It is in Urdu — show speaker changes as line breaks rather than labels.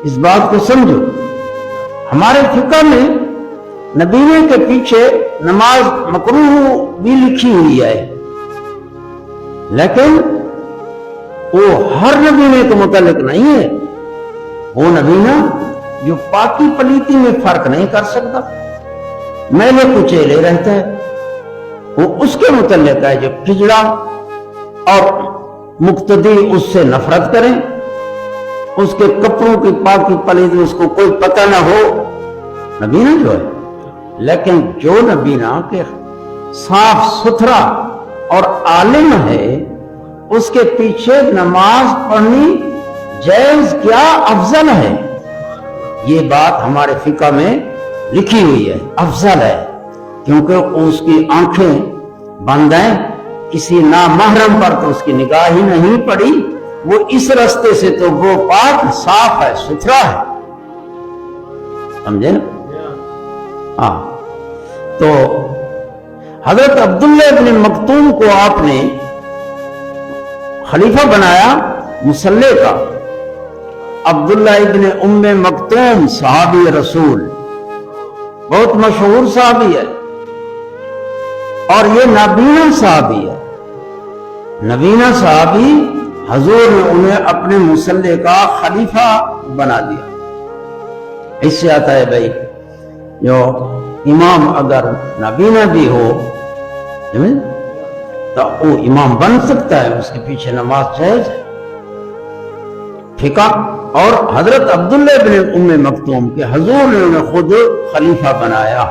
اس بات کو سمجھو، ہمارے فقہ میں نبینے کے پیچھے نماز مکروہ بھی لکھی ہوئی ہے، لیکن وہ ہر نبینے کے متعلق نہیں ہے۔ وہ نبینا جو پاکی پلیتی میں فرق نہیں کر سکتا، میلے کچیلے رہتا ہے، وہ اس کے متعلق ہے جو کھجڑا اور مقتدی اس سے نفرت کریں، اس کے کپڑوں کی پاکی پلیتی اس کو کوئی پتہ نہ ہو، نبینا جو ہے۔ لیکن جو نبینا کے صاف ستھرا اور عالم ہے، اس کے پیچھے نماز پڑھنی جائز کیا افضل ہے، یہ بات ہمارے فقہ میں لکھی ہوئی ہے، افضل ہے، کیونکہ اس کی آنکھیں بند ہیں، کسی نامحرم پر تو اس کی نگاہ ہی نہیں پڑی، وہ اس راستے سے تو وہ پاک صاف ہے، ستھرا ہے، سمجھے نا؟ ہاں، تو حضرت عبداللہ ابن مکتوم کو آپ نے خلیفہ بنایا مصلی کا۔ عبداللہ ابن ام مکتوم صحابی رسول، بہت مشہور صحابی ہے، اور یہ نابینا صحابی ہے، نابینا صحابی، حضور نے انہیں اپنے مصلی کا خلیفہ بنا دیا۔ اس سے آتا ہے بھائی جو امام اگر نابینا بھی ہو تو وہ امام بن سکتا ہے، اس کے پیچھے نماز جائز ہے، فقہ۔ اور حضرت عبداللہ ابن ام مکتوم کے حضور نے انہیں خود خلیفہ بنایا۔